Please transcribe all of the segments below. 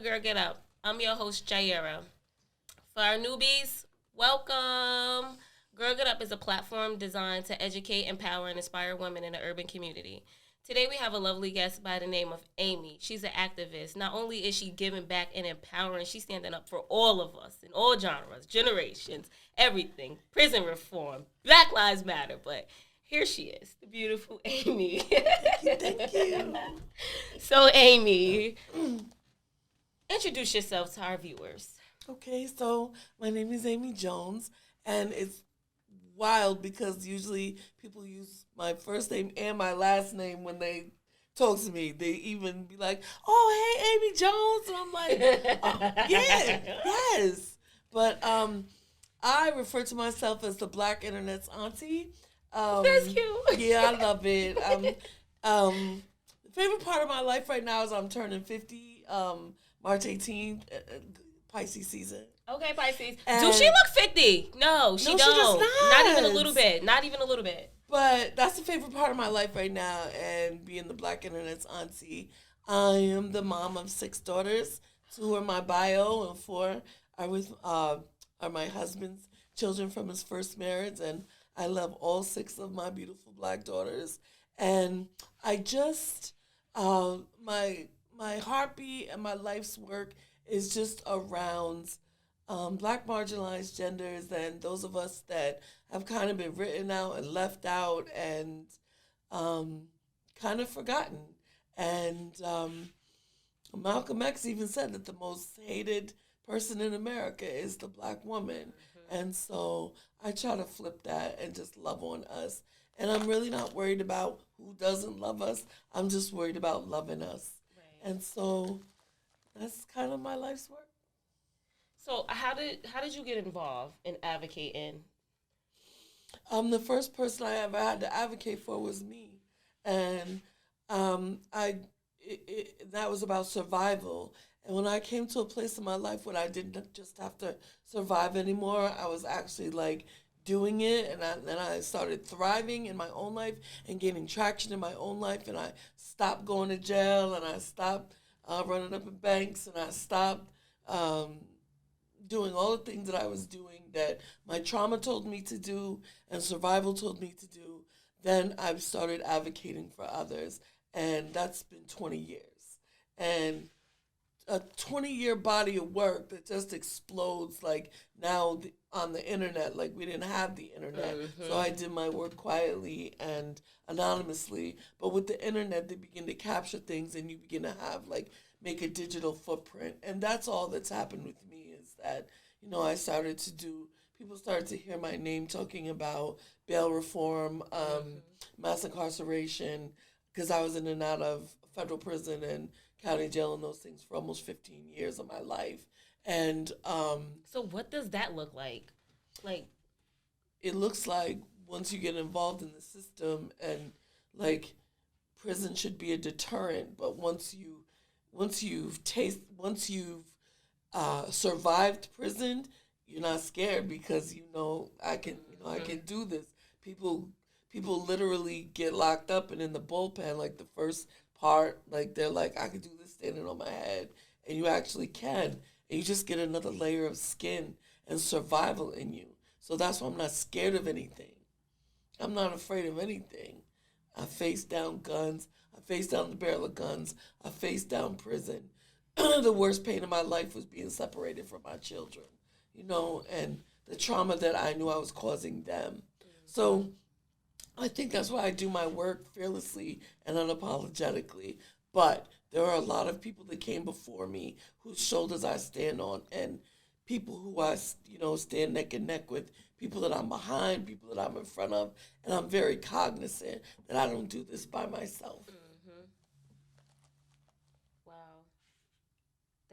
Girl Get Up. I'm your host, Jaira. For our newbies, welcome. Girl Get Up is a platform designed to educate, empower, and inspire women in the urban community. Today we have a lovely guest by the name of Amy. She's an activist. Not only is she giving back and empowering, she's standing up for all of us in all genres, generations, everything. Prison reform, Black Lives Matter, but here she is, the beautiful Amy. Thank you. So, Amy, introduce yourself to our viewers. Okay, so my name is Amy Jones, and it's wild because usually people use my first name and my last name when they talk to me. They even be like, "Oh, hey, Amy Jones," and I'm like, oh, "Yeah, yes." But I refer to myself as the Black Internet's auntie. That's cute. Yeah, I love it. The favorite part of my life right now is I'm turning 50, March 18th, Pisces season. Okay, Pisces. And Do she look 50? No, she no, don't. she does Not even a not. little bit. Not even a little bit. But that's the favorite part of my life right now, and being the Black Internet's auntie. I am the mom of 6 daughters. 2 are my bio, and 4 are with are my husband's children from his first marriage, and I love all 6 of my beautiful Black daughters. And I just my heartbeat and my life's work is just around Black marginalized genders and those of us that have kind of been written out and left out and um, kind of forgotten. And Malcolm X even said that the most hated person in America is the Black woman. And so I try to flip that and just love on us. And I'm really not worried about who doesn't love us. I'm just worried about loving us. Right. And so that's kind of my life's work. So how did you get involved in advocating? The first person I ever had to advocate for was me, and I that was about survival. And when I came to a place in my life where I didn't just have to survive anymore, I was actually like doing it, and I started thriving in my own life and gaining traction in my own life, and I stopped going to jail, and I stopped running up in banks, and I stopped. Doing all the things that I was doing that my trauma told me to do and survival told me to do, then I started advocating for others. And that's been 20 years. And a 20-year body of work that just explodes like now on the internet. Like we didn't have the internet. So I did my work quietly and anonymously. But with the internet, they begin to capture things and you begin to have like make a digital footprint. And that's all that's happened with me is that, I started to do, people started to hear my name talking about bail reform, mass incarceration, because I was in and out of federal prison and county jail and those things for almost 15 years of my life. And So what does that look like? Like, it looks like once you get involved in the system and like prison should be a deterrent, but once you've survived prison, you're not scared because I can do this. People literally get locked up and in the bullpen like the first part, like they're like I can do this standing on my head, and you actually can, and you just get another layer of skin and survival in you. So that's why I'm not scared of anything. I'm not afraid of anything. I face down guns. I face down the barrel of guns. I face down prison. The worst pain in my life was being separated from my children, and the trauma that I knew I was causing them. So I think that's why I do my work fearlessly and unapologetically. But there are a lot of people that came before me whose shoulders I stand on, and people who I, stand neck and neck with, people that I'm behind, people that I'm in front of, and I'm very cognizant that I don't do this by myself. wow,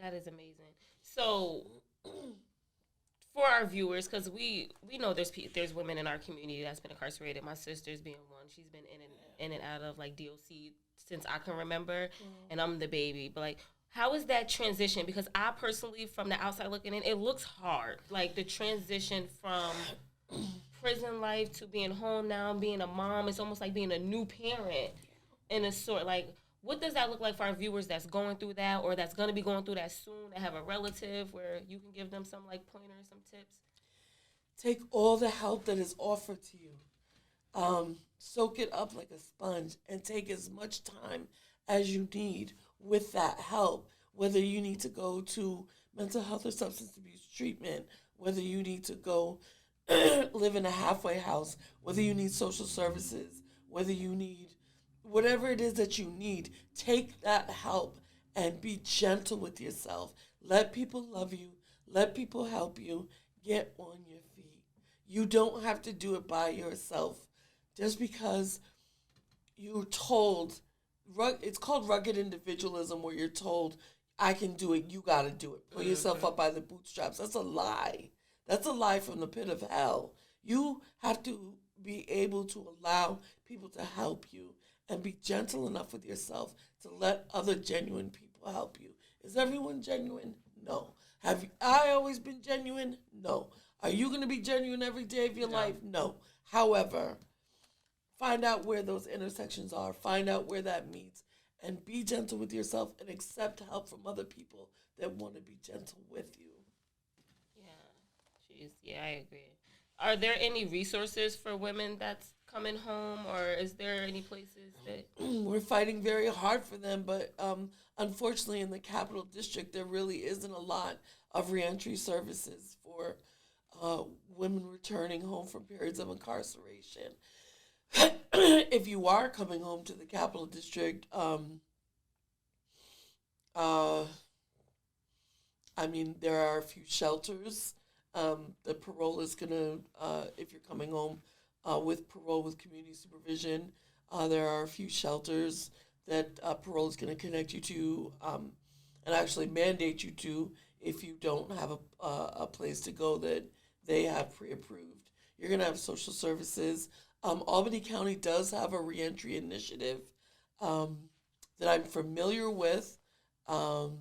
that is amazing. So for our viewers, because we know there's women in our community that's been incarcerated. My sister's being one. She's been in and out of like DOC since I can remember, and I'm the baby. But like, how is that transition? Because I personally, from the outside looking in, it looks hard. Like the transition from prison life to being home now, being a mom. It's almost like being a new parent in a sort. Like, what does that look like for our viewers that's going through that or that's going to be going through that soon, that have a relative where you can give them some like pointers, some tips? Take all the help that is offered to you. Soak it up like a sponge and take as much time as you need with that help. Whether you need to go to mental health or substance abuse treatment, whether you need to go live in a halfway house, whether you need social services, whether you need whatever it is that you need, take that help and be gentle with yourself. Let people love you, let people help you. Get on your feet. You don't have to do it by yourself. Just because you're told, it's called rugged individualism, where you're told, I can do it, you got to do it. Pull yourself up by the bootstraps. That's a lie. That's a lie from the pit of hell. You have to be able to allow people to help you and be gentle enough with yourself to let other genuine people help you. Is everyone genuine? No. Have I always been genuine? No. Are you going to be genuine every day of your life? No. However, find out where those intersections are. Find out where that meets. And be gentle with yourself and accept help from other people that want to be gentle with you. Yeah. Jeez. Yeah, I agree. Are there any resources for women that's coming home, or is there any places that... We're fighting very hard for them, but unfortunately in the Capital District, there really isn't a lot of reentry services for women returning home from periods of incarceration. If you are coming home to the Capital District, there are a few shelters. The parole is going to, if you're coming home with parole with community supervision, there are a few shelters that parole is going to connect you to and actually mandate you to if you don't have a place to go that they have pre-approved. You're going to have social services. Albany County does have a reentry initiative that I'm familiar with. And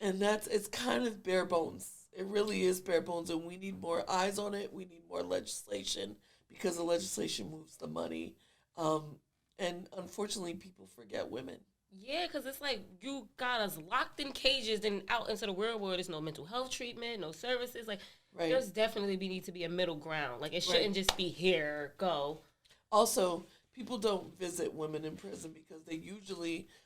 it's kind of bare bones. It really is bare bones, and we need more eyes on it. We need more legislation because the legislation moves the money. And unfortunately, people forget women. Yeah, because it's like you got us locked in cages and out into the real world. There's no mental health treatment, no services. Like, right. There's definitely need to be a middle ground. Like, it shouldn't just be here, go. Also, people don't visit women in prison because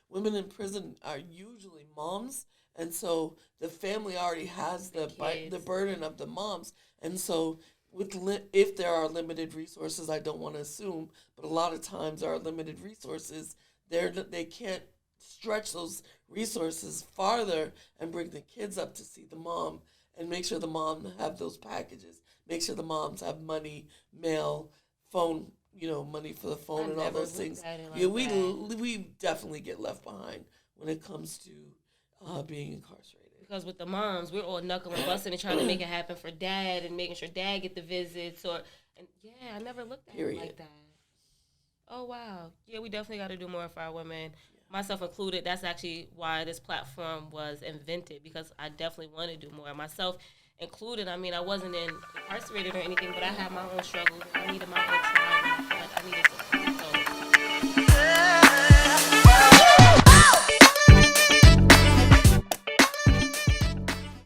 women in prison are usually moms. And so the family already has the burden of the moms. And so if there are limited resources, I don't want to assume, but a lot of times there are limited resources. They can't stretch those resources farther and bring the kids up to see the mom and make sure the mom have those packages. Make sure the moms have money, mail, phone, money for the phone and all those things. We definitely get left behind when it comes to being incarcerated. Because with the moms, we're all knuckling, busting, and trying to make it happen for dad and making sure dad get the visits. I never looked at it like that. Oh, wow. Yeah, we definitely got to do more for our women, myself included. That's actually why this platform was invented, because I definitely want to do more. Myself included. I wasn't incarcerated or anything, but I had my own struggles. I needed my own time. I needed